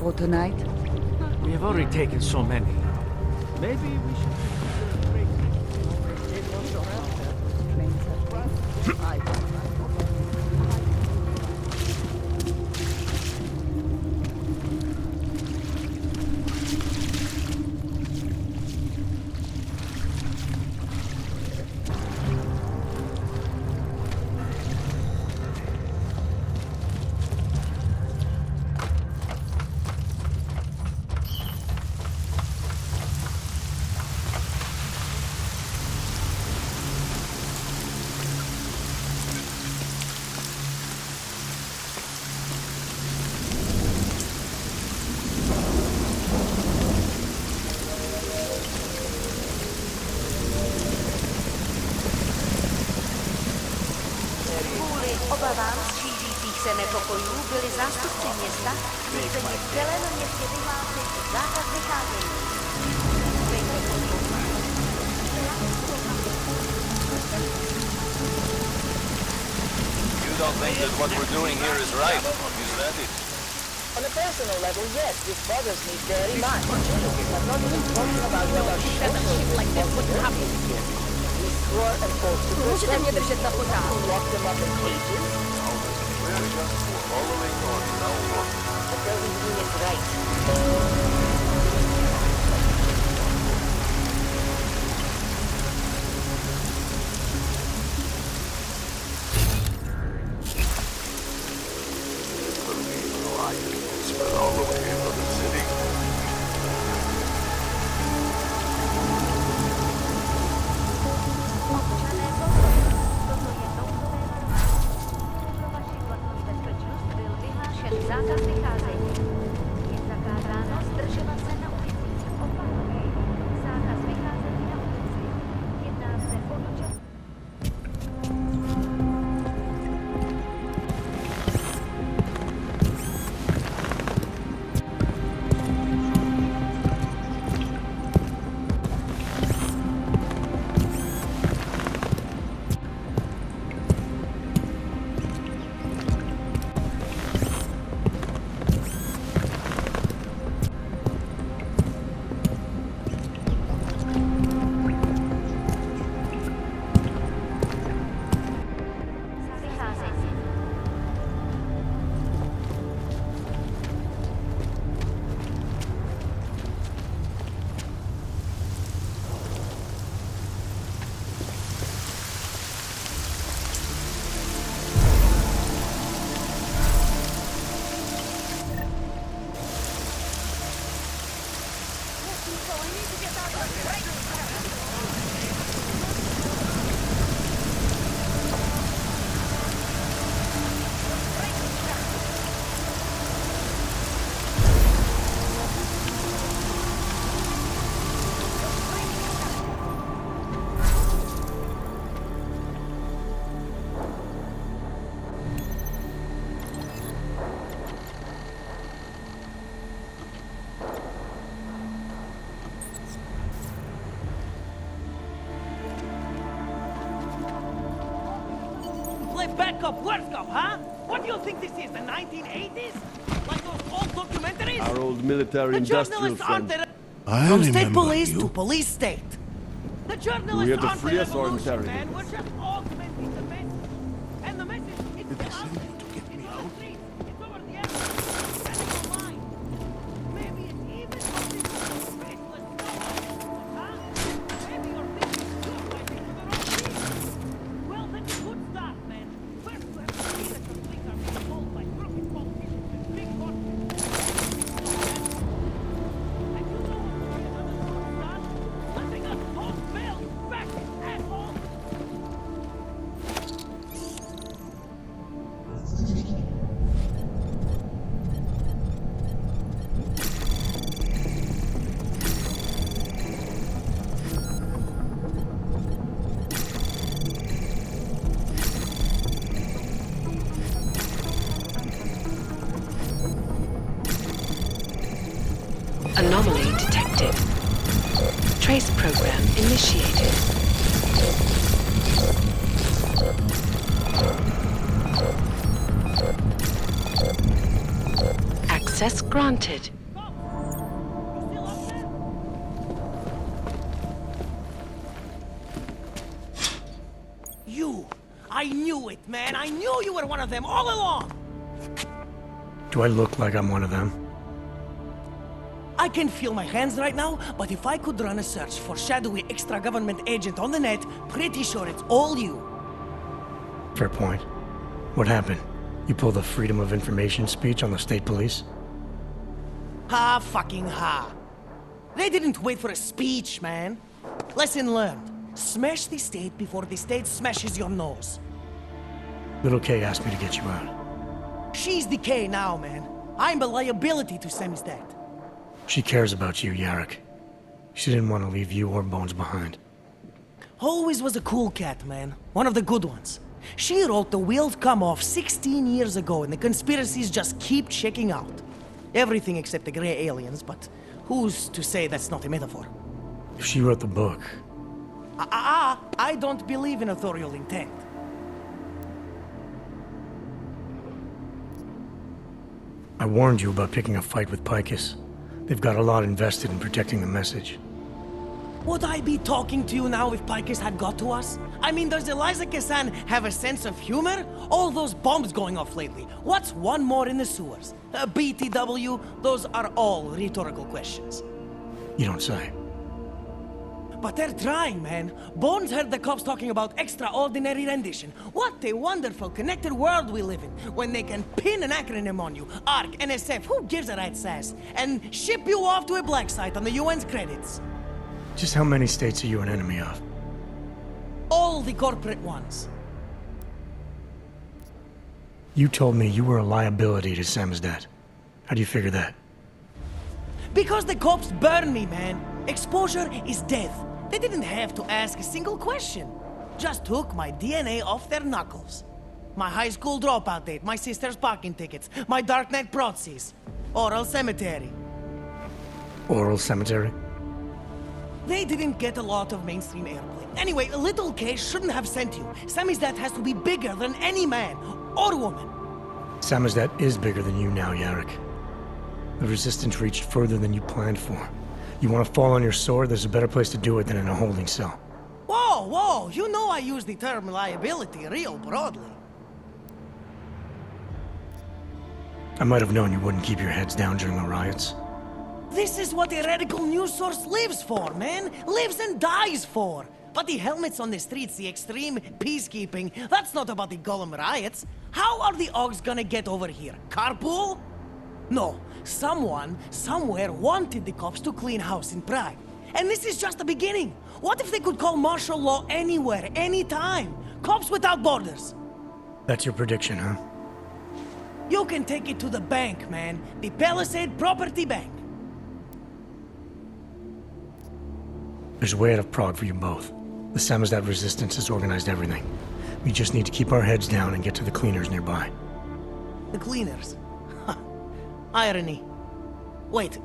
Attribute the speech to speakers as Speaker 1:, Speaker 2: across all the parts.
Speaker 1: for tonight?
Speaker 2: We have already taken so many. Maybe we should consider a break.
Speaker 3: Obavám z šířících se nepokojů byli zástupci města nuceni v celém městě vyhlásit zákaz vycházení.
Speaker 4: You don't think that what we're doing here is right, is that it?
Speaker 5: On a personal level, yes, this bothers me very much. I'm not even talking about whether shit like this would happen here. We swore and oath to
Speaker 3: Můžete mě držet na pořád.
Speaker 5: lock them up in cages.
Speaker 4: We're just following orders.
Speaker 5: The president is right.
Speaker 4: Spread all the way into the city.
Speaker 3: Zákaz vycházení. Je zakázáno zdržovat se na ulicích. Opakuji. Zákaz vycházení na ulici. Jedná se o dočasný.
Speaker 2: Backup, let's go, huh? What do you think this is, the 1980s? Like those old documentaries?
Speaker 6: Our old military
Speaker 2: The
Speaker 6: industrial
Speaker 2: journalists aren't
Speaker 6: friend.
Speaker 2: the... From state police to police state. The journalists
Speaker 6: here to
Speaker 2: aren't
Speaker 6: free
Speaker 2: the
Speaker 6: us or
Speaker 2: revolution,
Speaker 6: interrogate
Speaker 2: man.
Speaker 6: us?
Speaker 2: We're just augmenting the message. And the message is
Speaker 6: Did they
Speaker 2: to us.
Speaker 6: send you to get me
Speaker 2: It's on
Speaker 6: out?
Speaker 2: the street. It's over the air. It's online. Maybe it's even something faceless. Huh? Maybe you're thinking you're fighting for the wrong reason. Well, that's a good start, man. First, you have to see that the things are being sold by crooked politicians and big corporations. And you know what would be another good start? Letting us all fail back, asshole!
Speaker 7: Anomaly detected. Trace program initiated. Access granted.
Speaker 2: You! I knew it, man! I knew you were one of them all along!
Speaker 1: Do I look like I'm one of them?
Speaker 2: I can feel my hands right now, but if I could run a search for shadowy extra-government agent on the net, pretty sure it's all you.
Speaker 1: Fair point. What happened? You pulled a Freedom of Information speech on the state police?
Speaker 2: Ha fucking ha. They didn't wait for a speech, man. Lesson learned. Smash the state before the state smashes your nose.
Speaker 1: Little K asked me to get you out.
Speaker 2: She's the K now, man. I'm a liability to Samizdat.
Speaker 1: She cares about you, Yarrick. She didn't want to leave you or Bones behind.
Speaker 2: Always was a cool cat, man. One of the good ones. She wrote The Wheels Come Off 16 years ago, and the conspiracies just keep checking out. Everything except the gray aliens, but who's to say that's not a metaphor?
Speaker 1: If she wrote the book,
Speaker 2: I don't believe in authorial intent.
Speaker 1: I warned you about picking a fight with Picus. They've got a lot invested in protecting the message.
Speaker 2: Would I be talking to you now if Picus had got to us? I mean, does Eliza Kassan have a sense of humor? All those bombs going off lately. What's one more in the sewers? BTW? Those are all rhetorical questions.
Speaker 1: You don't say.
Speaker 2: But they're trying, man. Bones heard the cops talking about extraordinary rendition. What a wonderful, connected world we live in, when they can pin an acronym on you, ARC, NSF, who gives a rat's ass, and ship you off to a black site on the UN's credits.
Speaker 1: Just how many states are you an enemy of?
Speaker 2: All the corporate ones.
Speaker 1: You told me you were a liability to Samizdat. How do you figure that?
Speaker 2: Because the cops burn me, man. Exposure is death. They didn't have to ask a single question. Just took my DNA off their knuckles. My high school dropout date, my sister's parking tickets, my darknet proxies. Oral cemetery.
Speaker 1: Oral cemetery?
Speaker 2: They didn't get a lot of mainstream airplay. Anyway, Little K shouldn't have sent you. Samizdat has to be bigger than any man or woman.
Speaker 1: Samizdat is bigger than you now, Yarrick. The Resistance reached further than you planned for. You want to fall on your sword, there's a better place to do it than in a holding cell.
Speaker 2: Whoa, whoa, you know I use the term liability real broadly.
Speaker 1: I might have known you wouldn't keep your heads down during the riots.
Speaker 2: This is what a radical news source lives for, man. Lives and dies for. But the helmets on the streets, the extreme peacekeeping, that's not about the Golem riots. How are the Ogs gonna get over here? Carpool? No. Someone, somewhere wanted the cops to clean house in Prague. And this is just the beginning. What if they could call martial law anywhere, anytime? Cops without borders.
Speaker 1: That's your prediction, huh?
Speaker 2: You can take it to the bank, man. The Palisade Property Bank.
Speaker 1: There's a way out of Prague for you both. The Samizdat resistance has organized everything. We just need to keep our heads down and get to the cleaners nearby.
Speaker 2: The cleaners? Irony. Wait,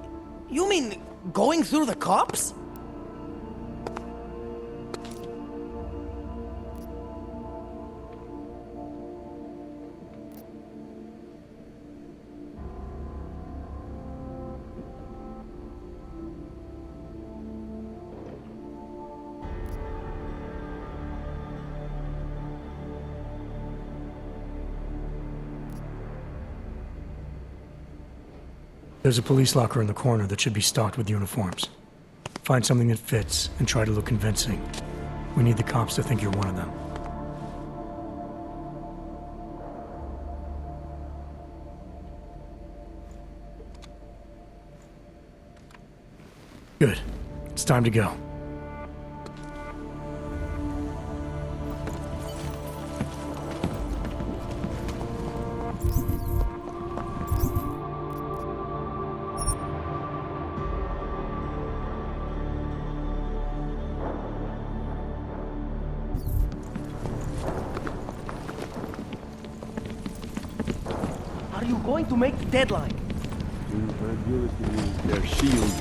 Speaker 2: you mean going through the cops?
Speaker 1: There's a police locker in the corner that should be stocked with uniforms. Find something that fits and try to look convincing. We need the cops to think you're one of them. Good. It's time to go.
Speaker 2: Are you going to make the deadline?
Speaker 6: Their shield.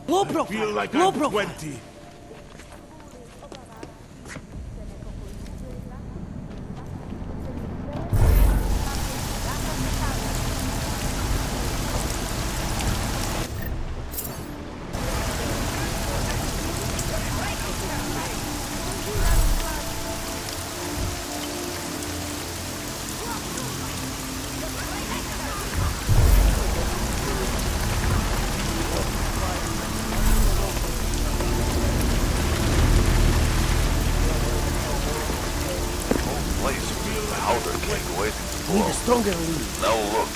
Speaker 2: Low profile.
Speaker 6: Feel like
Speaker 2: Low
Speaker 6: I'm
Speaker 2: profile.
Speaker 6: 20.
Speaker 4: longer keep waiting for.
Speaker 2: Need a stronger lead.
Speaker 4: Now look.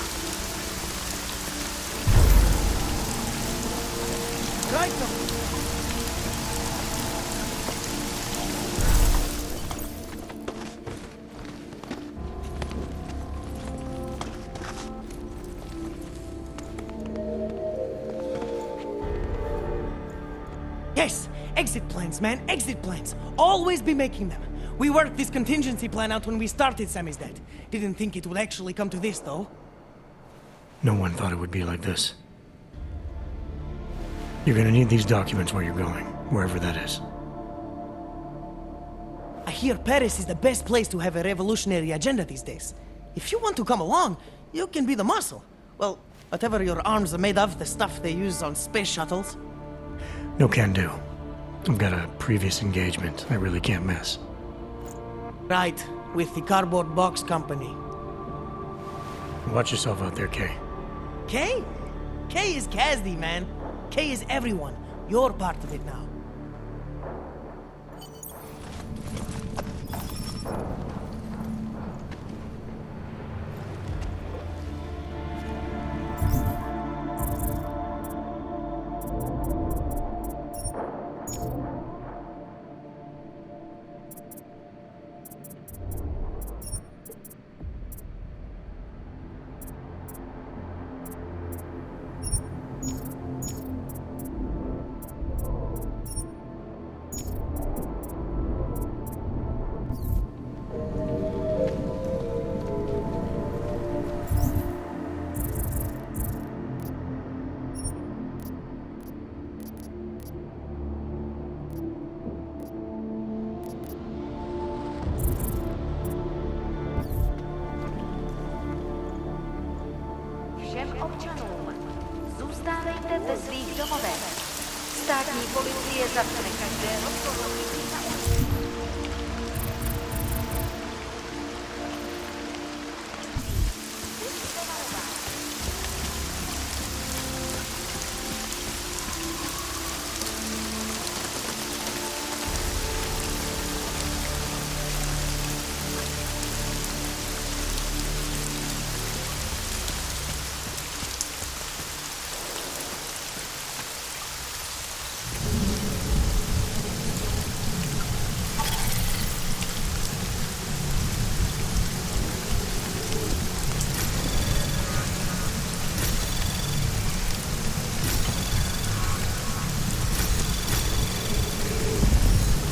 Speaker 2: Right them. Yes! Exit plans, man. Exit plans. Always be making them. We worked this contingency plan out when we started Samizdat. Didn't think it would actually come to this, though.
Speaker 1: No one thought it would be like this. You're gonna need these documents where you're going, wherever that is.
Speaker 2: I hear Paris is the best place to have a revolutionary agenda these days. If you want to come along, you can be the muscle. Well, whatever your arms are made of, the stuff they use on space shuttles.
Speaker 1: No can do. I've got a previous engagement I really can't miss.
Speaker 2: Right, with the cardboard box company.
Speaker 1: Watch yourself out there, Kay.
Speaker 2: Kay? Kay is Kazdi, man. Kay is everyone. You're part of it now.
Speaker 3: Všem občanům, zůstávejte ve svých domovech. Státní policie zatkne každého, koho vidí na ulici.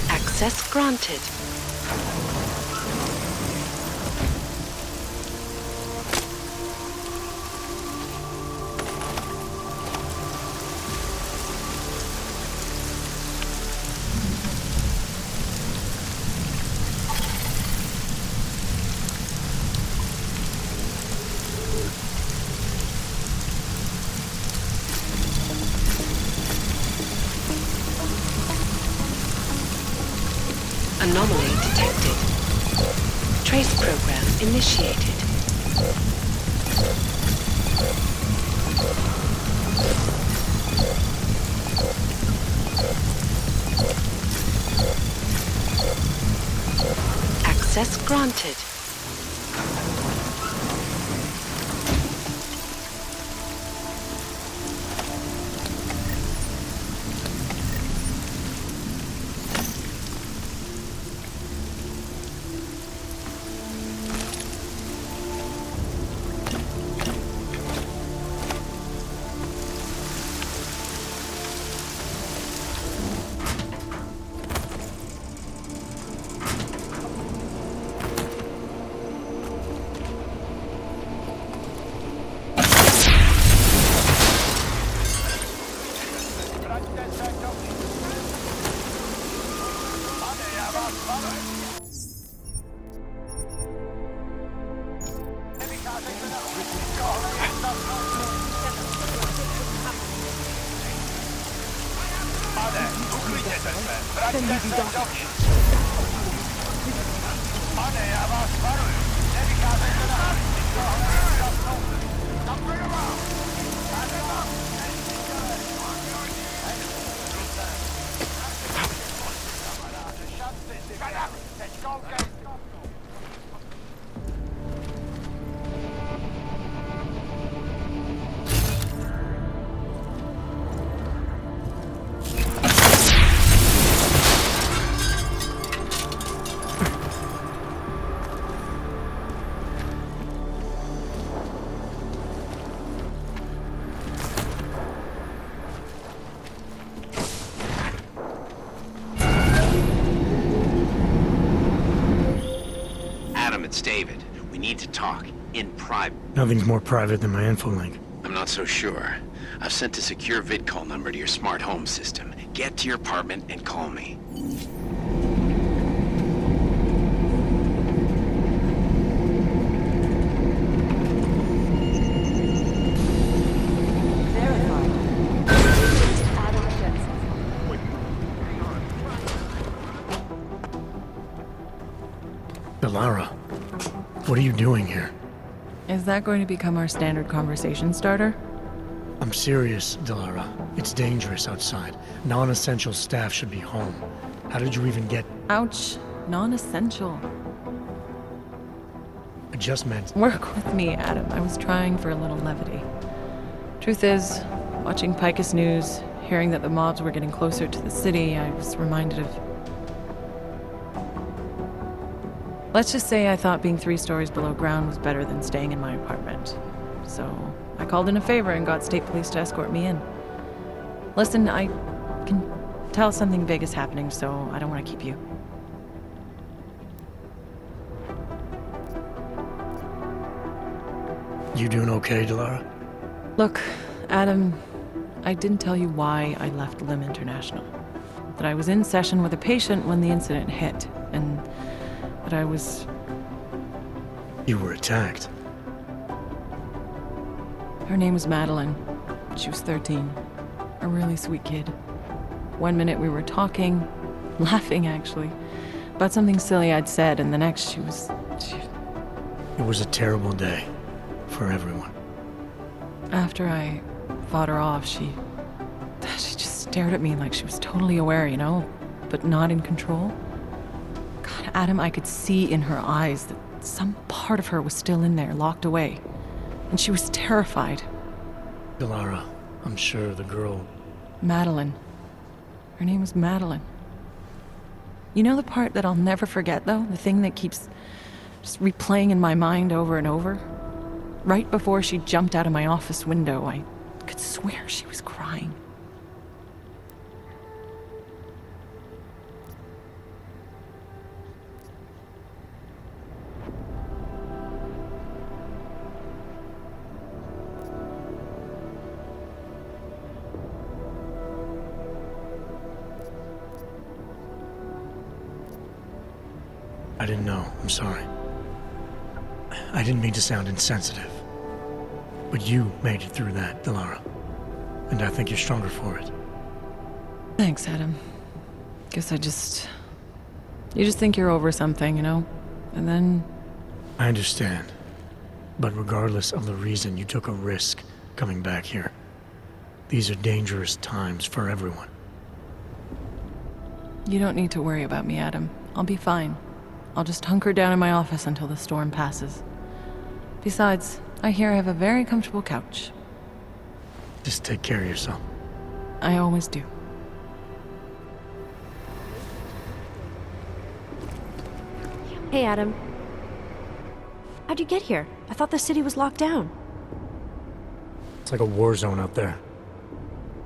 Speaker 7: Access granted. Anomaly detected. Trace program initiated. Access granted.
Speaker 6: Adam, it's David. We need to talk. In private.
Speaker 1: Nothing's more private than my info link.
Speaker 6: I'm not so sure. I've sent a secure vid call number to your smart home system. Get to your apartment and call me.
Speaker 1: Delara, what are you doing here?
Speaker 8: Is that going to become our standard conversation starter?
Speaker 1: I'm serious, Delara. It's dangerous outside. Non-essential staff should be home. How did you even get...
Speaker 8: Ouch. Non-essential.
Speaker 1: I just meant...
Speaker 8: Work with me, Adam. I was trying for a little levity. Truth is, watching Picus News, hearing that the mobs were getting closer to the city, I was reminded of... Let's just say I thought being 3 stories below ground was better than staying in my apartment. So, I called in a favor and got state police to escort me in. Listen, I can tell something big is happening, so I don't want to keep you.
Speaker 1: You doing okay, Delara?
Speaker 8: Look, Adam, I didn't tell you why I left Lim International. That I was in session with a patient when the incident hit, and that I was...
Speaker 1: You were attacked.
Speaker 8: Her name was Madeline. She was 13. A really sweet kid. One minute we were talking, laughing actually, about something silly I'd said, and the next she...
Speaker 1: It was a terrible day for everyone.
Speaker 8: After I fought her off, she just stared at me like she was totally aware, you know, but not in control. God, Adam, I could see in her eyes that some part of her was still in there, locked away. And she was terrified.
Speaker 1: Delara, I'm sure the girl...
Speaker 8: Madeline. Her name was Madeline. You know the part that I'll never forget, though? The thing that keeps just replaying in my mind over and over? Right before she jumped out of my office window, I could swear she was crying.
Speaker 1: I didn't know. I'm sorry. I didn't mean to sound insensitive. But you made it through that, Delara. And I think you're stronger for it.
Speaker 8: Thanks, Adam. Guess you just think you're over something, you know? And then...
Speaker 1: I understand. But regardless of the reason, you took a risk coming back here. These are dangerous times for everyone.
Speaker 8: You don't need to worry about me, Adam. I'll be fine. I'll just hunker down in my office until the storm passes. Besides, I hear I have a very comfortable couch.
Speaker 1: Just take care of yourself.
Speaker 8: I always do.
Speaker 9: Hey, Adam. How'd you get here? I thought the city was locked down.
Speaker 1: It's like a war zone out there.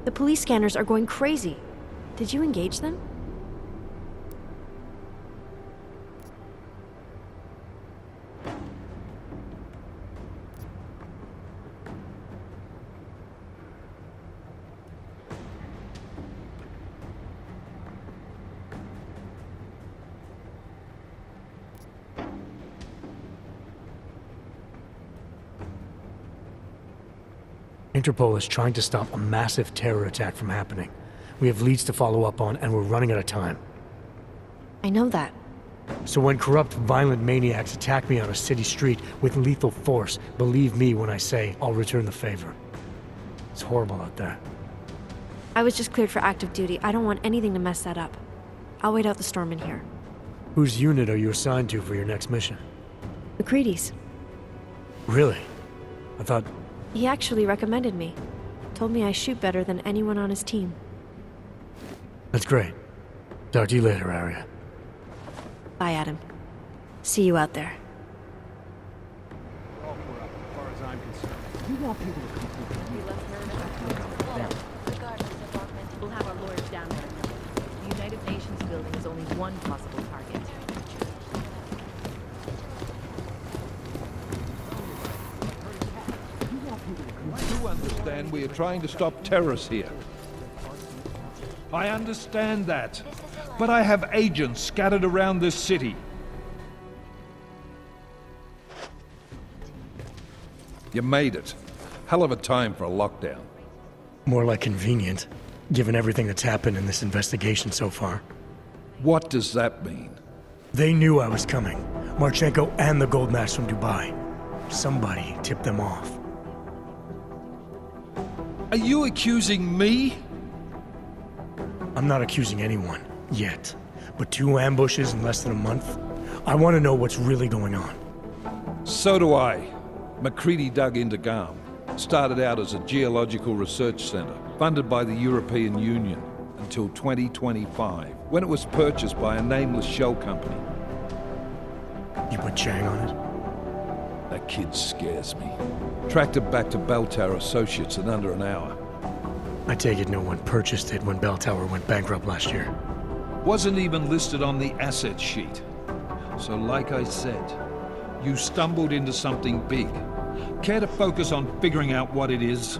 Speaker 9: The police scanners are going crazy. Did you engage them?
Speaker 1: Interpol is trying to stop a massive terror attack from happening. We have leads to follow up on, and we're running out of time.
Speaker 9: I know that.
Speaker 1: So when corrupt, violent maniacs attack me on a city street with lethal force, believe me when I say I'll return the favor. It's horrible out there.
Speaker 9: I was just cleared for active duty. I don't want anything to mess that up. I'll wait out the storm in here.
Speaker 1: Whose unit are you assigned to for your next mission?
Speaker 9: McCready's.
Speaker 1: Really? I thought...
Speaker 9: He actually recommended me. Told me I shoot better than anyone on his team.
Speaker 1: That's great. Talk to you later, Arya.
Speaker 9: Bye, Adam. See you out there.
Speaker 5: We'll have our lawyers down there. The United Nations building is only one possible target.
Speaker 10: understand we are trying to stop terrorists here. I understand that. But I have agents scattered around this city. You made it. Hell of a time for a lockdown.
Speaker 1: More like convenient, given everything that's happened in this investigation so far.
Speaker 10: What does that mean?
Speaker 1: They knew I was coming. Marchenko and the gold mask from Dubai. Somebody tipped them off.
Speaker 10: Are you accusing me?
Speaker 1: I'm not accusing anyone, yet. But 2 ambushes in less than a month? I want to know what's really going on.
Speaker 10: So do I. McCready dug into GARM. Started out as a geological research center, funded by the European Union, until 2025, when it was purchased by a nameless shell company.
Speaker 1: You put Chang on it?
Speaker 10: That kid scares me. Tracked it back to Bell Tower Associates in under an hour.
Speaker 1: I take it no one purchased it when Bell Tower went bankrupt last year.
Speaker 10: Wasn't even listed on the asset sheet. So like I said, you stumbled into something big. Care to focus on figuring out what it is?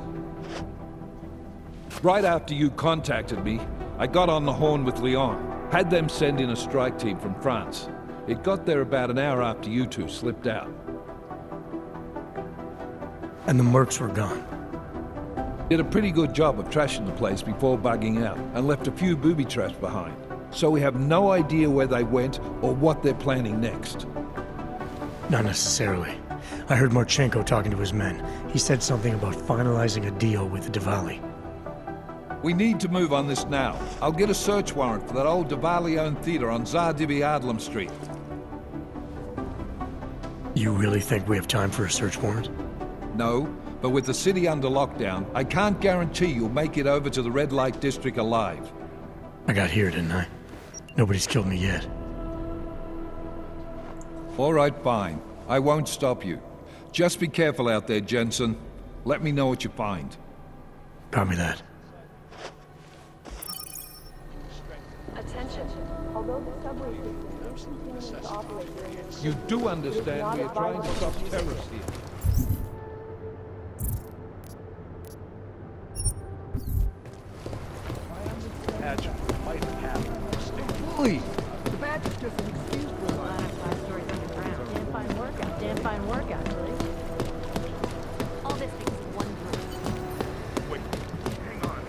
Speaker 10: Right after you contacted me, I got on the horn with Lyon. Had them send in a strike team from France. It got there about an hour after you two slipped out.
Speaker 1: And the mercs were gone.
Speaker 10: Did a pretty good job of trashing the place before bugging out, and left a few booby traps behind. So we have no idea where they went or what they're planning next.
Speaker 1: Not necessarily. I heard Marchenko talking to his men. He said something about finalizing a deal with Diwali.
Speaker 10: We need to move on this now. I'll get a search warrant for that old Diwali-owned theater on Zardibi Adlam Street.
Speaker 1: You really think we have time for a search warrant?
Speaker 10: No, but with the city under lockdown, I can't guarantee you'll make it over to the red light district alive.
Speaker 1: I got here, didn't I? Nobody's killed me yet.
Speaker 10: All right, fine. I won't stop you. Just be careful out there, Jensen. Let me know what you find.
Speaker 1: Copy that.
Speaker 5: Attention. Although the subway system is continuing to operate during this
Speaker 10: You do understand we are trying to stop terrorists here. Holy!
Speaker 2: The badge is just an excuse for a lot of 5 stories underground. Damn fine workout. Damn fine workout, really.
Speaker 3: All this makes one group.
Speaker 11: Wait, hang on.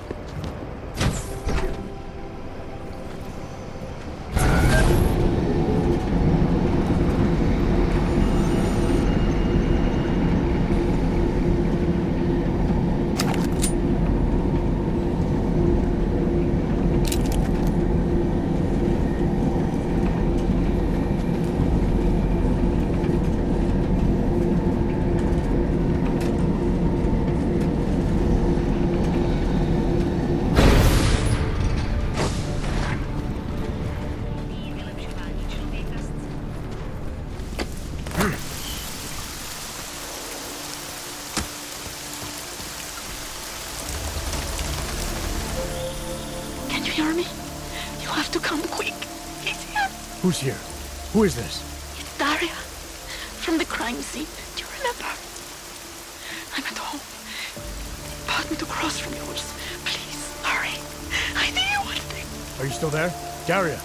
Speaker 7: Can you hear me? You have to come quick. He's here.
Speaker 1: Who's here? Who is this?
Speaker 7: It's Daria. From the crime scene. Do you remember? I'm at home. Part me to cross from yours. Please, hurry. I need you one thing.
Speaker 1: Are you still there? Daria!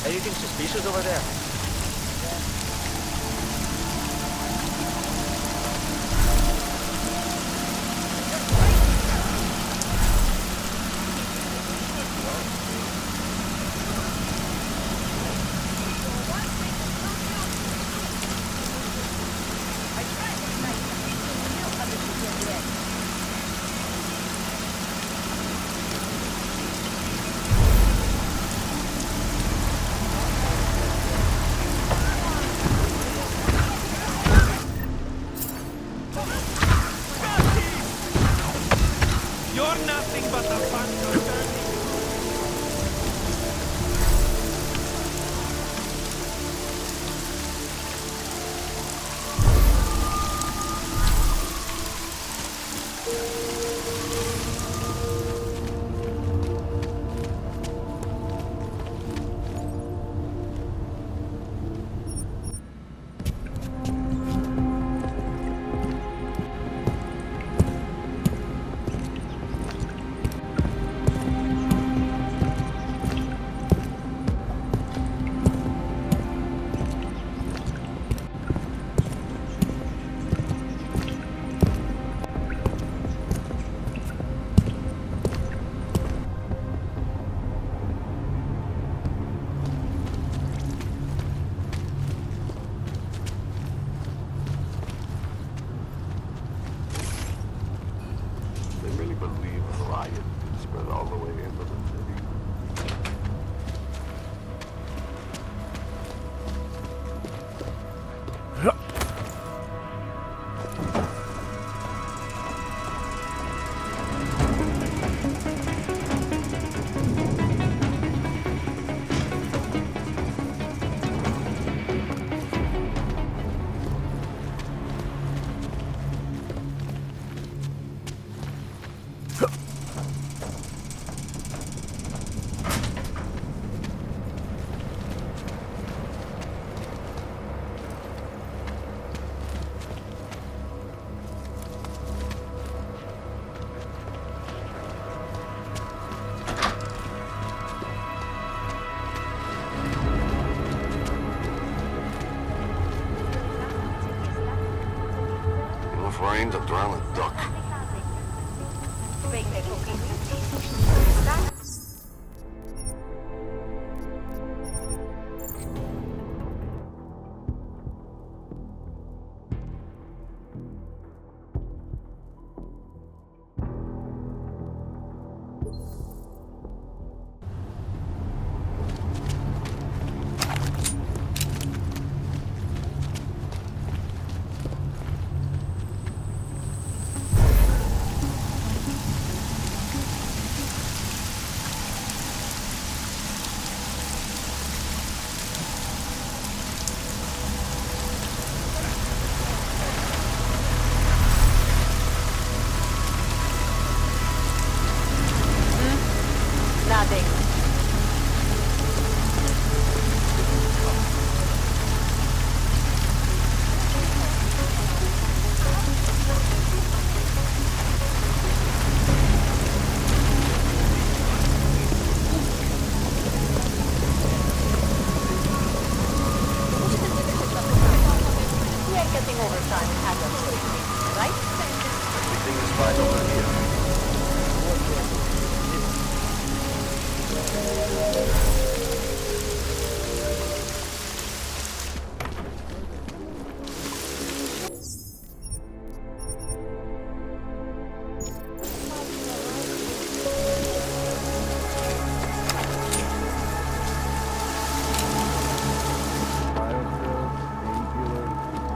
Speaker 4: Anything suspicious over there?
Speaker 11: trained to drown a duck.
Speaker 5: Nothing. We are getting overtime in Eidos-Montréal, right?
Speaker 11: Everything is fine over here.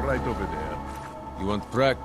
Speaker 10: Right over there. You want Prague?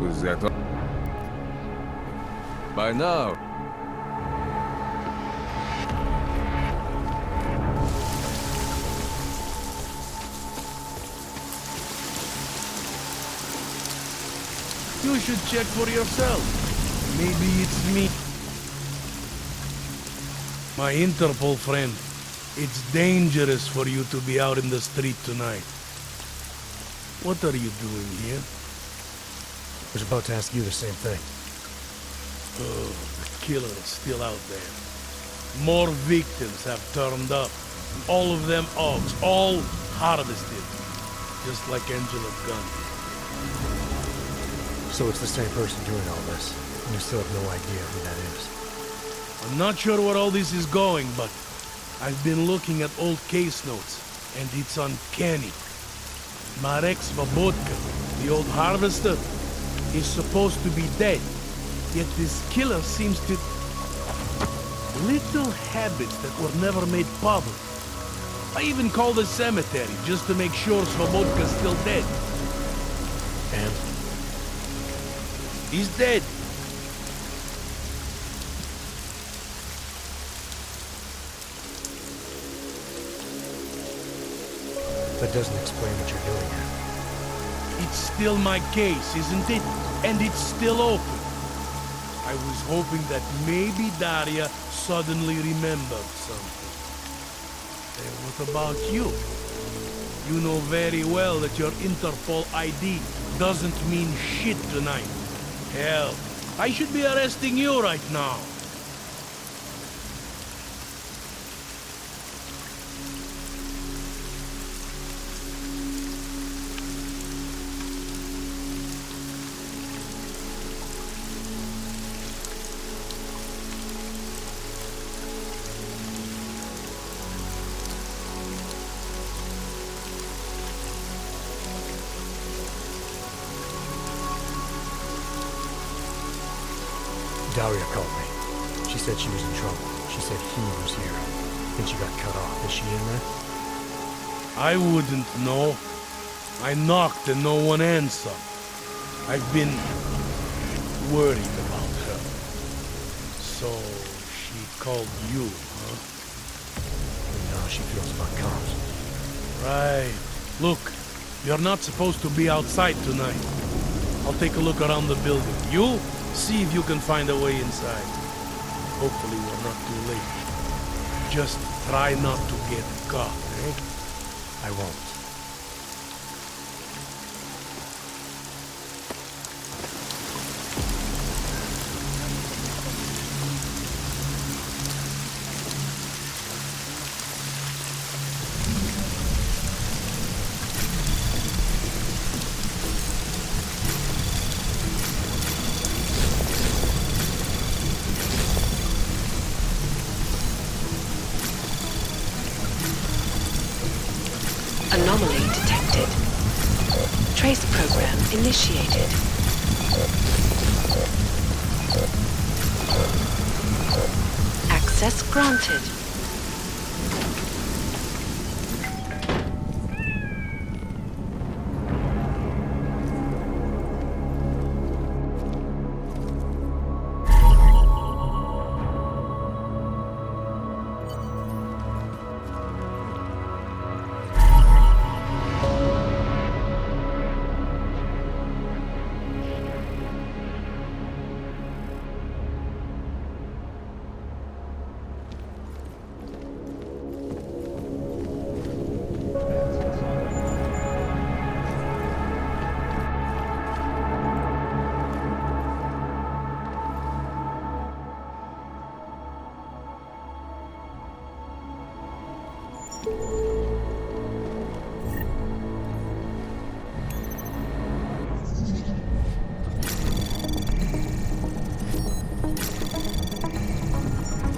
Speaker 10: Was that all? By now.
Speaker 12: You should check for yourself. Maybe it's me. My Interpol friend. It's dangerous for you to be out in the street tonight. What are you doing here?
Speaker 1: I was about to ask you the same thing.
Speaker 12: Oh, the killer is still out there. More victims have turned up. All of them Augs, all harvested. Just like Angela's gun.
Speaker 1: So it's the same person doing all this, and you still have no idea who that is.
Speaker 12: I'm not sure where all this is going, but I've been looking at old case notes, and it's uncanny. Marek Svobotka, the old harvester, is supposed to be dead, yet this killer seems to... Little habits that were never made public. I even called the cemetery just to make sure Svobodka's still dead.
Speaker 1: And?
Speaker 12: He's dead.
Speaker 1: That doesn't explain what you're doing here.
Speaker 12: It's still my case, isn't it? And it's still open. I was hoping that maybe Daria suddenly remembered something. And what about you? You know very well that your Interpol ID doesn't mean shit tonight. Hell, I should be arresting you right now.
Speaker 1: Daria called me. She said she was in trouble. She said he was here. Then she got cut off. Is she in there?
Speaker 12: I wouldn't know. I knocked and no one answered. I've been worried about her. So she called you, huh?
Speaker 1: You know how she feels about cops.
Speaker 12: Right. Look, you're not supposed to be outside tonight. I'll take a look around the building. You, see if you can find a way inside. Hopefully we're not too late. Just try not to get caught, eh?
Speaker 1: I won't.
Speaker 7: Anomaly detected. Trace program initiated. Access granted.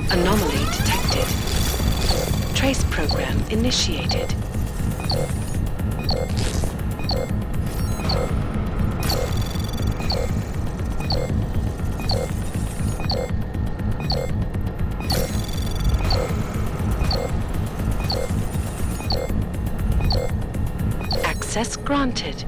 Speaker 7: Anomaly detected. Trace program initiated. Access granted.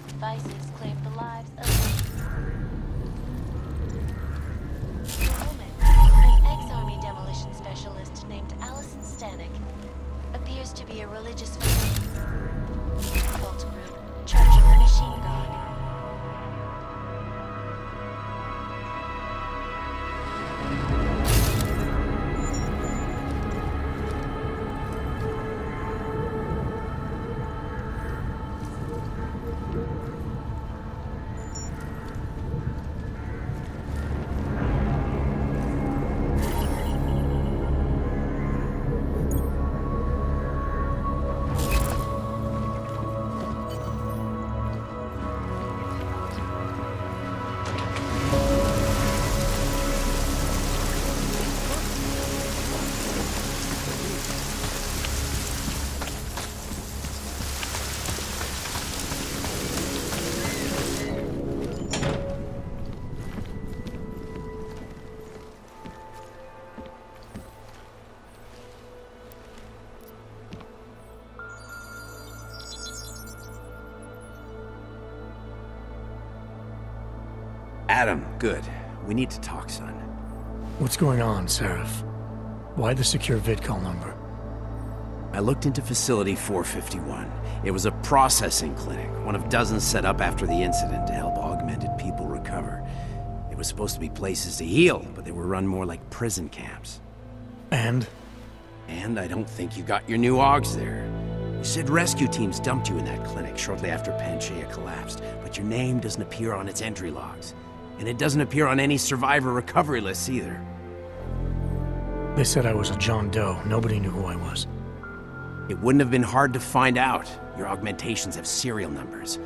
Speaker 3: Devices claim the lives of a woman. An ex-army demolition specialist named Allison Stanek appears to be a religious cult group, Church of the Machine God.
Speaker 6: Adam, good. We need to talk, son.
Speaker 1: What's going on, Seraph? Why the secure vidcall number?
Speaker 6: I looked into Facility 451. It was a processing clinic, one of dozens set up after the incident to help augmented people recover. It was supposed to be places to heal, but they were run more like prison camps.
Speaker 1: And?
Speaker 6: And I don't think you got your new AUGs there. You said rescue teams dumped you in that clinic shortly after Panchaea collapsed, but your name doesn't appear on its entry logs. And it doesn't appear on any survivor recovery lists either.
Speaker 1: They said I was a John Doe. Nobody knew who I was.
Speaker 6: It wouldn't have been hard to find out. Your augmentations have serial numbers.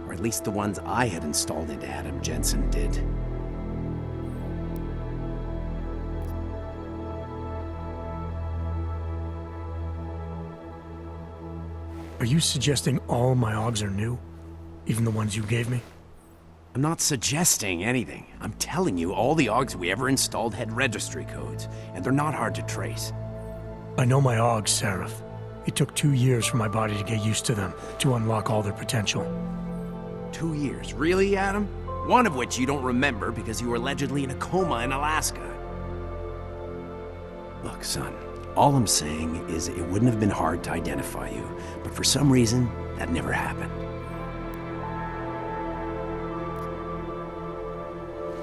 Speaker 6: Or at least the ones I had installed into Adam Jensen did.
Speaker 1: Are you suggesting all my AUGs are new? Even the ones you gave me?
Speaker 6: I'm not suggesting anything. I'm telling you, all the AUGs we ever installed had registry codes, and they're not hard to trace.
Speaker 1: I know my AUGs, Seraph. It took 2 years for my body to get used to them, to unlock all their potential.
Speaker 6: 2 years? Really, Adam? One of which you don't remember because you were allegedly in a coma in Alaska. Look, son, all I'm saying is it wouldn't have been hard to identify you, but for some reason, that never happened.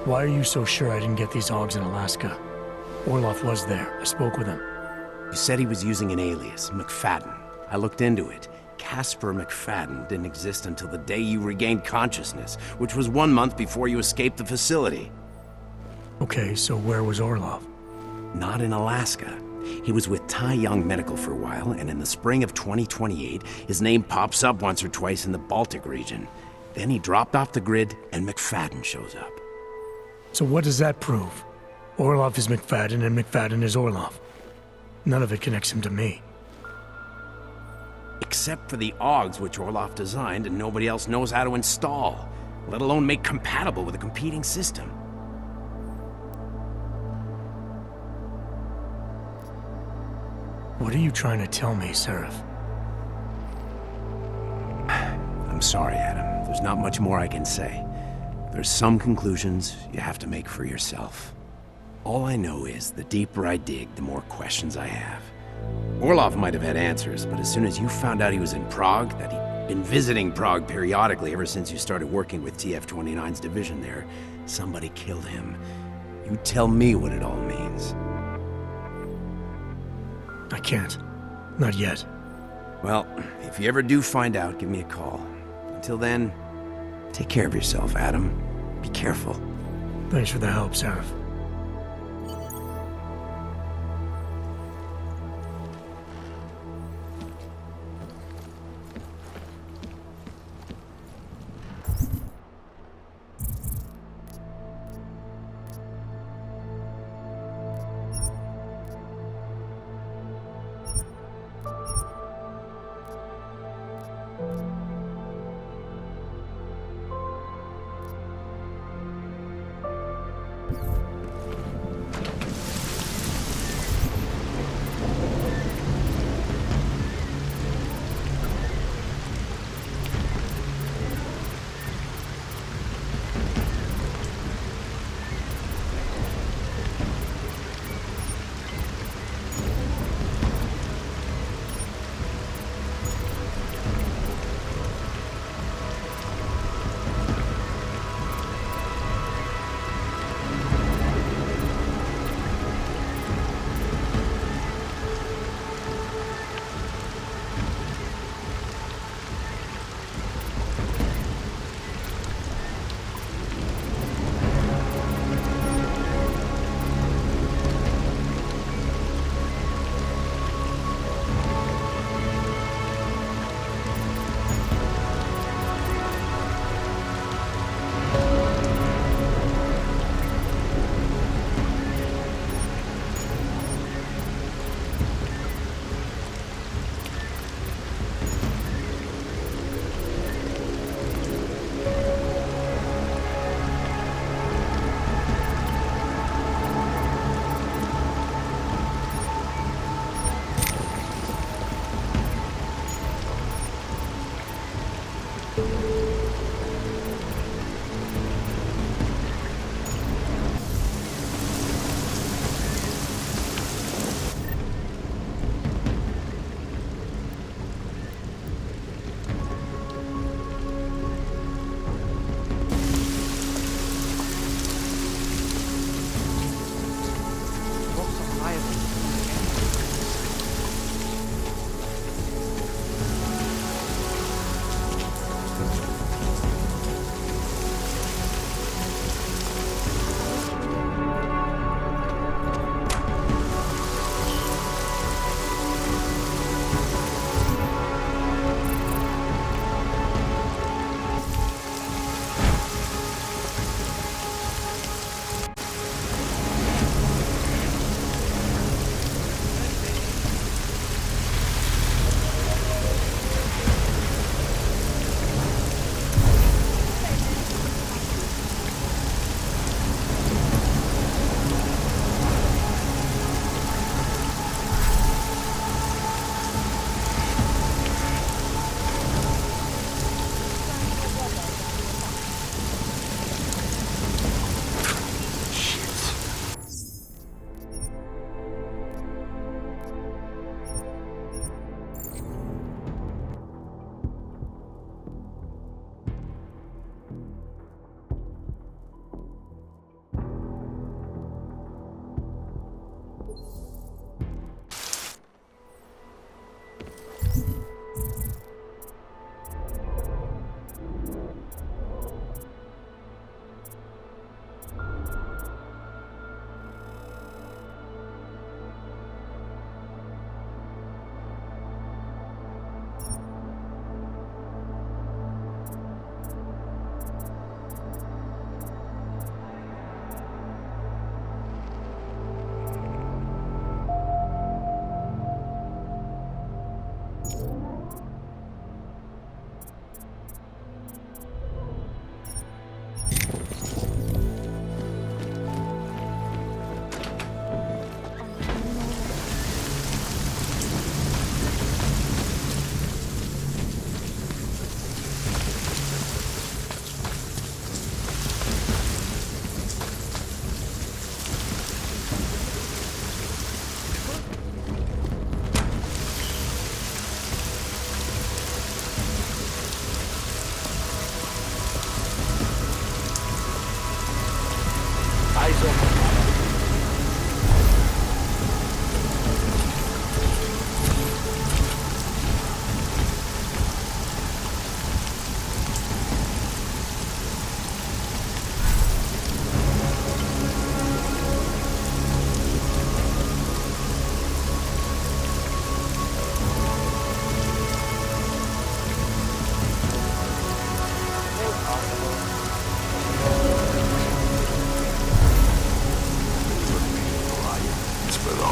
Speaker 1: Why are you so sure I didn't get these AUGs in Alaska? Orloff was there. I spoke with him.
Speaker 6: You said he was using an alias, McFadden. I looked into it. Casper McFadden didn't exist until the day you regained consciousness, which was 1 month before you escaped the facility.
Speaker 1: Okay, so where was Orloff?
Speaker 6: Not in Alaska. He was with Tai Young Medical for a while, and in the spring of 2028, his name pops up once or twice in the Baltic region. Then he dropped off the grid, and McFadden shows up.
Speaker 1: So what does that prove? Orloff is McFadden, and McFadden is Orloff. None of it connects him to me.
Speaker 6: Except for the AUGs which Orloff designed and nobody else knows how to install, let alone make compatible with a competing system.
Speaker 1: What are you trying to tell me, Seraph?
Speaker 6: I'm sorry, Adam. There's not much more I can say. There's some conclusions you have to make for yourself. All I know is the deeper I dig, the more questions I have. Orloff might have had answers, but as soon as you found out he was in Prague, that he'd been visiting Prague periodically ever since you started working with TF-29's division there, somebody killed him. You tell me what it all means.
Speaker 1: I can't. Not yet.
Speaker 6: Well, if you ever do find out, give me a call. Until then, take care of yourself, Adam. Be careful.
Speaker 1: Thanks for the help, Seraph.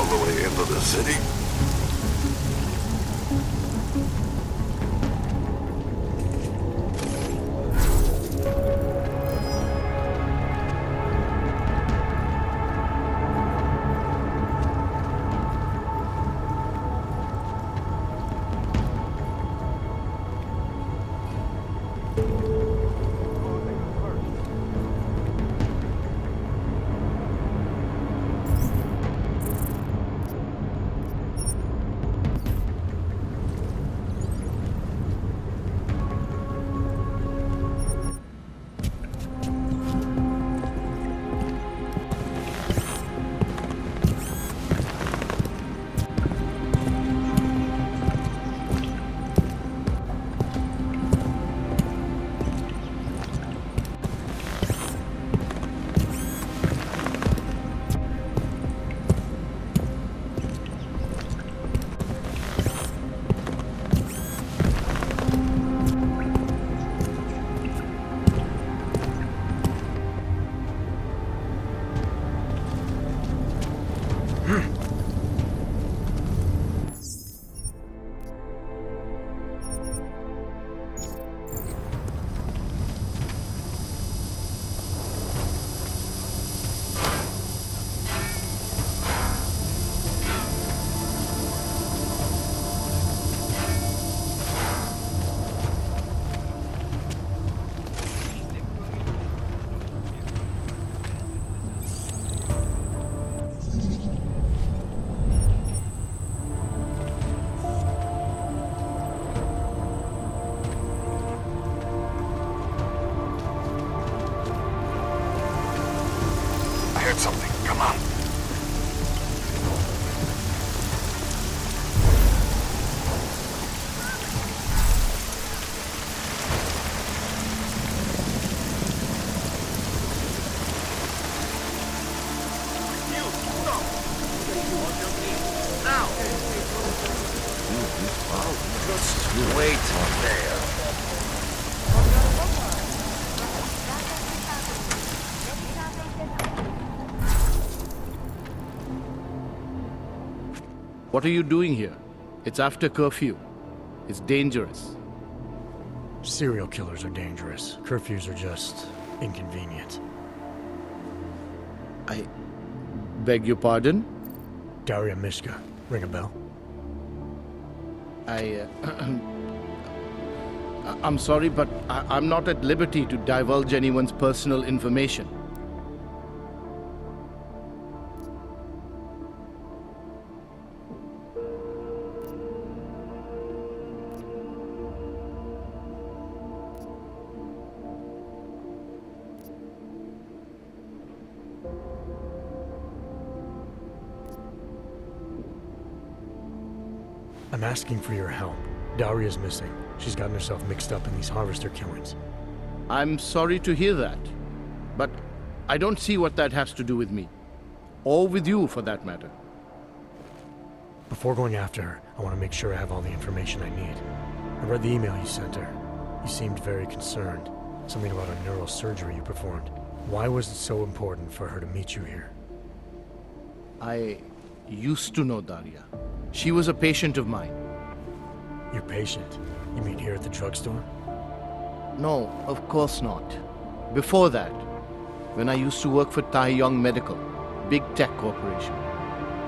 Speaker 11: all the way into the city? Something. Come on. Just wait there.
Speaker 13: What are you doing here? It's after curfew. It's dangerous.
Speaker 1: Serial killers are dangerous. Curfews are just inconvenient.
Speaker 13: I beg your pardon?
Speaker 1: Daria Mishka. Ring a bell?
Speaker 13: I'm sorry, but I'm not at liberty to divulge anyone's personal information.
Speaker 1: I'm asking for your help. Daria's missing. She's gotten herself mixed up in these harvester killings.
Speaker 13: I'm sorry to hear that, but I don't see what that has to do with me. Or with you, for that matter.
Speaker 1: Before going after her, I want to make sure I have all the information I need. I read the email you sent her. You seemed very concerned. Something about a neurosurgery you performed. Why was it so important for her to meet you here?
Speaker 13: I used to know Daria. She was a patient of mine.
Speaker 1: Your patient? You mean here at the drugstore?
Speaker 13: No, of course not. Before that, when I used to work for Taeyong Medical, big tech corporation.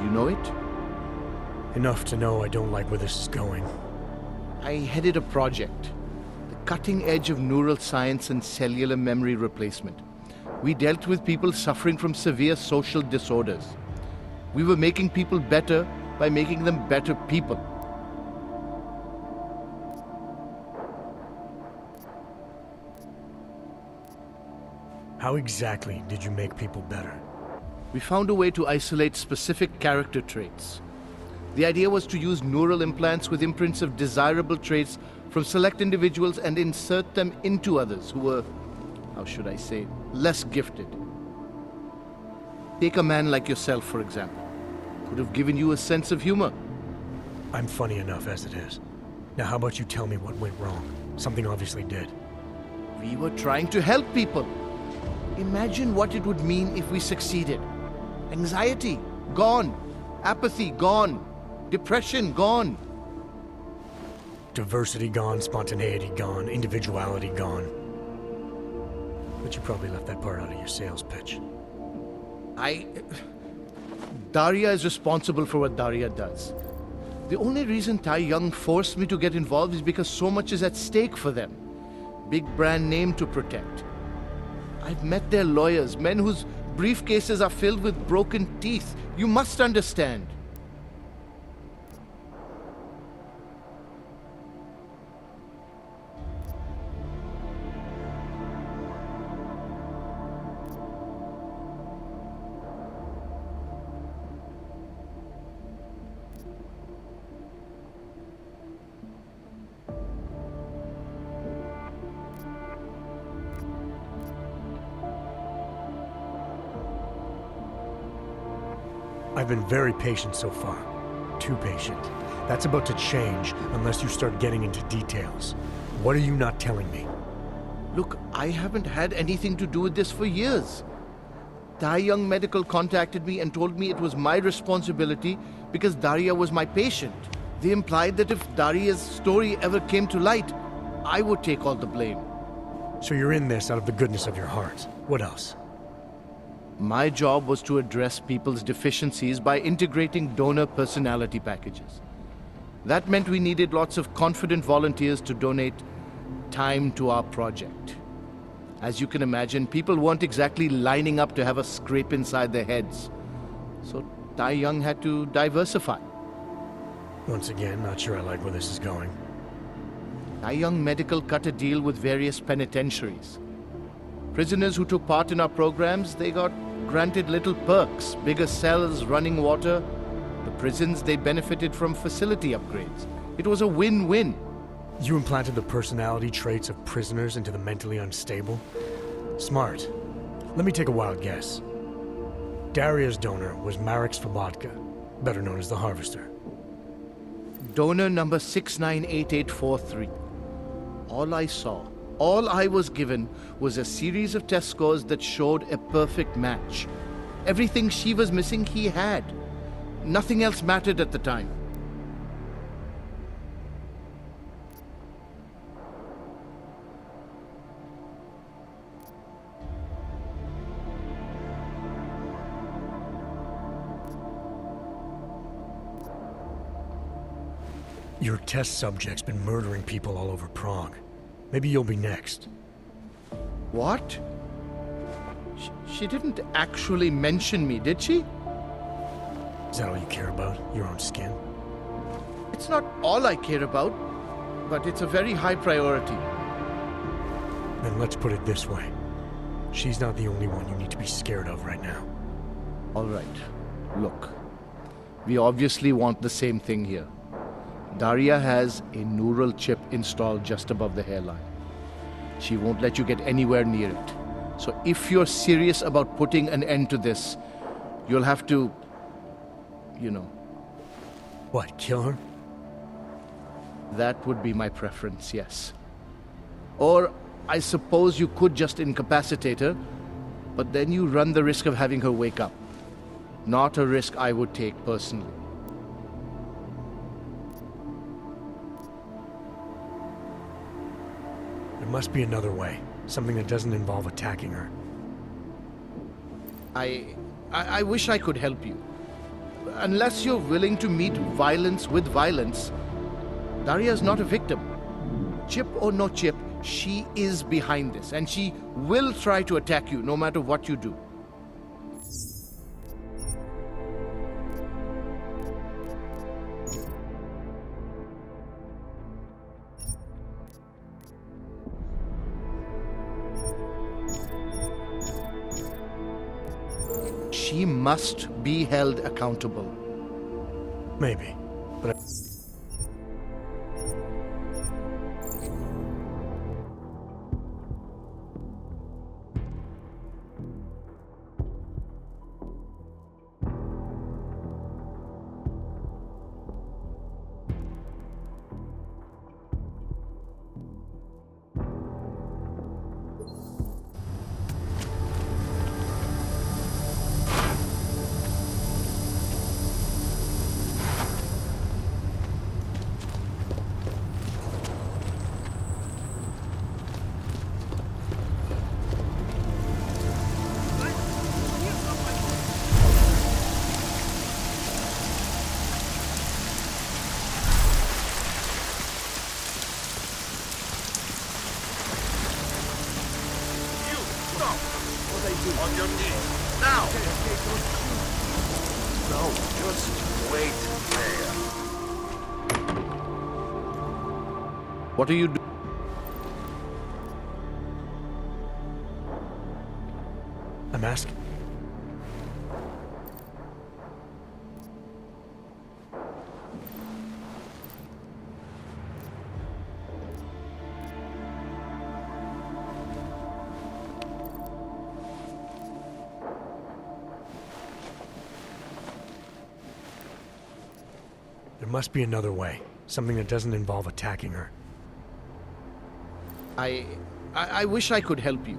Speaker 13: You know it?
Speaker 1: Enough to know I don't like where this is going.
Speaker 13: I headed a project, the cutting edge of neural science and cellular memory replacement. We dealt with people suffering from severe social disorders. We were making people better by making them better people.
Speaker 1: How exactly did you make people better?
Speaker 13: We found a way to isolate specific character traits. The idea was to use neural implants with imprints of desirable traits from select individuals and insert them into others who were, how should I say, less gifted. Take a man like yourself, for example. Could have given you a sense of humor.
Speaker 1: I'm funny enough as it is. Now how about you tell me what went wrong? Something obviously did.
Speaker 13: We were trying to help people. Imagine what it would mean if we succeeded. Anxiety, gone. Apathy gone. Depression gone.
Speaker 1: Diversity gone, spontaneity gone, individuality gone. But you probably left that part out of your sales pitch.
Speaker 13: Daria is responsible for what Daria does. The only reason Tai Young forced me to get involved is because so much is at stake for them. Big brand name to protect. I've met their lawyers, men whose briefcases are filled with broken teeth. You must understand.
Speaker 1: I've been very patient so far. Too patient. That's about to change unless you start getting into details. What are you not telling me?
Speaker 13: Look, I haven't had anything to do with this for years. Tai Young Medical contacted me and told me it was my responsibility because Daria was my patient. They implied that if Daria's story ever came to light, I would take all the blame.
Speaker 1: So you're in this out of the goodness of your heart. What else?
Speaker 13: My job was to address people's deficiencies by integrating donor personality packages. That meant we needed lots of confident volunteers to donate time to our project. As you can imagine, people weren't exactly lining up to have a scrape inside their heads. So Tai Young had to diversify.
Speaker 1: Once again, not sure I like where this is going.
Speaker 13: Tai Young Medical cut a deal with various penitentiaries. Prisoners who took part in our programs, they got granted little perks, bigger cells, running water. The prisons, they benefited from facility upgrades. It was a win-win.
Speaker 1: You implanted the personality traits of prisoners into the mentally unstable? Smart. Let me take a wild guess. Daria's donor was Marek Svobotka, better known as the Harvester.
Speaker 13: Donor number 698843. All I was given was a series of test scores that showed a perfect match. Everything she was missing, he had. Nothing else mattered at the time.
Speaker 1: Your test subject's been murdering people all over Prague. Maybe you'll be next.
Speaker 13: What? She didn't actually mention me, did she?
Speaker 1: Is that all you care about? Your own skin?
Speaker 13: It's not all I care about, but it's a very high priority.
Speaker 1: Then let's put it this way. She's not the only one you need to be scared of right now.
Speaker 13: All right. Look, we obviously want the same thing here. Daria has a neural chip installed just above the hairline. She won't let you get anywhere near it. So if you're serious about putting an end to this, you'll have to,
Speaker 1: What, kill her?
Speaker 13: That would be my preference, yes. Or I suppose you could just incapacitate her, but then you run the risk of having her wake up. Not a risk I would take personally.
Speaker 1: There must be another way. Something that doesn't involve attacking her.
Speaker 13: I wish I could help you. Unless you're willing to meet violence with violence, Daria's not a victim. Chip or no chip, she is behind this, and she will try to attack you no matter what you do. She must be held accountable.
Speaker 1: Maybe, but
Speaker 11: your knees. Now! No, just wait there.
Speaker 13: What are you doing?
Speaker 1: I'm asking. There must be another way. Something that doesn't involve attacking her.
Speaker 13: I wish I could help you.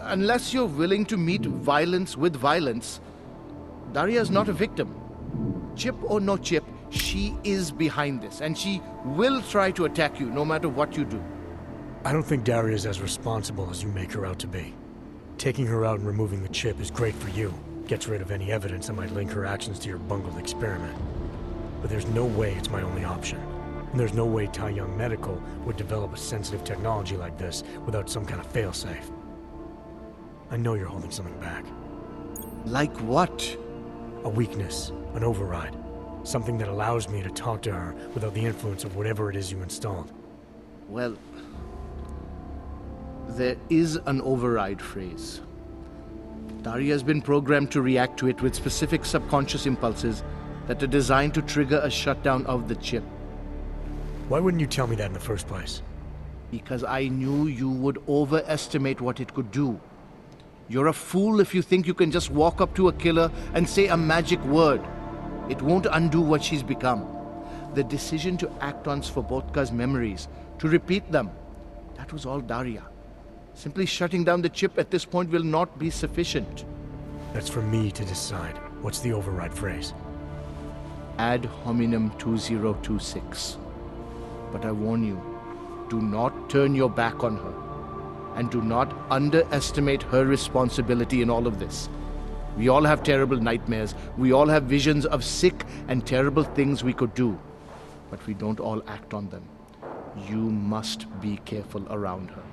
Speaker 13: Unless you're willing to meet violence with violence, Daria's not a victim. Chip or no chip, she is behind this, and she will try to attack you no matter what you do.
Speaker 1: I don't think Daria's as responsible as you make her out to be. Taking her out and removing the chip is great for you. Gets rid of any evidence that might link her actions to your bungled experiment. But there's no way it's my only option. And there's no way Tai Young Medical would develop a sensitive technology like this without some kind of failsafe. I know you're holding something back.
Speaker 13: Like what?
Speaker 1: A weakness, an override. Something that allows me to talk to her without the influence of whatever it is you installed.
Speaker 13: Well, there is an override phrase. Daria's been programmed to react to it with specific subconscious impulses that are designed to trigger a shutdown of the chip.
Speaker 1: Why wouldn't you tell me that in the first place?
Speaker 13: Because I knew you would overestimate what it could do. You're a fool if you think you can just walk up to a killer and say a magic word. It won't undo what she's become. The decision to act on Svobodka's memories, to repeat them, that was all Daria. Simply shutting down the chip at this point will not be sufficient.
Speaker 1: That's for me to decide. What's the override phrase?
Speaker 13: Ad hominem 2026. But I warn you, do not turn your back on her. And do not underestimate her responsibility in all of this. We all have terrible nightmares. We all have visions of sick and terrible things we could do. But we don't all act on them. You must be careful around her.